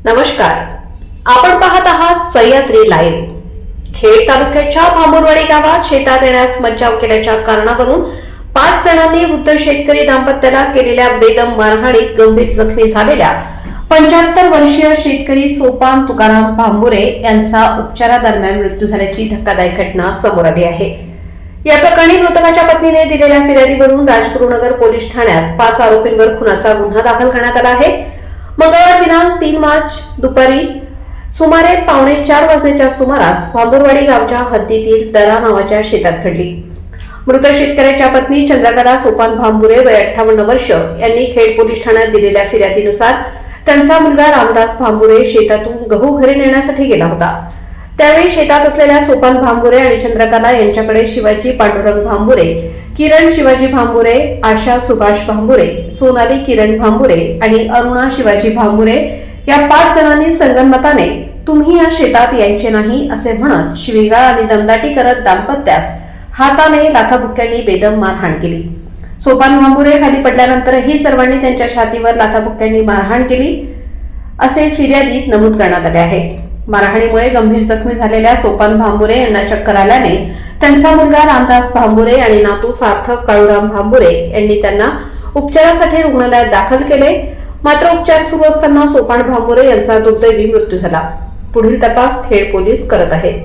नमस्कार, आपण पाहत आहात सह्याद्री लाईव्ह। खेड तालुक्याच्या भांबुरवाडी गावात शेतात येण्यास मज्जाव केल्याच्या कारणावरून 5 जणांनी वृद्ध शेतकरी दाम्पत्याला केलेल्या बेदम मारहाणीत गंभीर जखमी झालेल्या 75 वर्षीय शेतकरी सोपान तुकाराम भांबुरे यांचा उपचारादरम्यान मृत्यू झाल्याची धक्कादायक घटना समोर आली आहे। या प्रकरणी मृतकाच्या पत्नीने दिलेल्या फिर्यादीवरून राजगुरुनगर पोलीस ठाण्यात 5 आरोपींवर खुनाचा गुन्हा दाखल करण्यात आला आहे। मंगळवार दिनांक 3 मार्च दुपारी सुमारे 3:45 वाजण्याच्या सुमारास भांबुरवाडी गावच्या हद्दीतील दरा नावाच्या शेतात घडली। मृत शेतकऱ्याच्या पत्नी चंद्रकला सोपान भांबुरे वय 58 वर्ष यांनी खेड पोलीस ठाण्यात दिलेल्या फिर्यादीनुसार त्यांचा मुलगा रामदास भांबुरे शेतातून गहू घरी नेण्यासाठी गेला होता। त्यावेळी शेतात असलेल्या सोपान भांबुरे आणि चंद्रकला यांच्याकडे शिवाजी पांडुरंग भांबुरे, किरण शिवाजी भांबुरे, आशा सुभाष भांबुरे, सोनाली किरण भांबुरे आणि अरुणा शिवाजी भांबुरे या 5 जणांनी संगनमताने तुम्ही या शेतात यायचे नाही असे म्हणत शिवीगाळ आणि दमदाटी करत दाम्पत्यास हाताने लाथाबुक्क्यांनी बेदम मारहाण केली। सोपान भांबुरे खाली पडल्यानंतरही सर्वांनी त्यांच्या छातीवर लाथाबुक्क्यांनी मारहाण केली असे फिर्यादीत नमूद करण्यात आले आहे। मारहाणीमुळे गंभीर जखमी झालेल्या सोपान भांबुरे यांना चक्कर आल्याने त्यांचा मुलगा रामदास भांबुरे आणि नातू सार्थक काळूराम भांबुरे यांनी त्यांना उपचारासाठी रुग्णालयात दाखल केले। मात्र उपचार सुरू असताना सोपान भांबुरे यांचा दुर्दैवी मृत्यू झाला। पुढील तपास खेड पोलीस करत आहेत।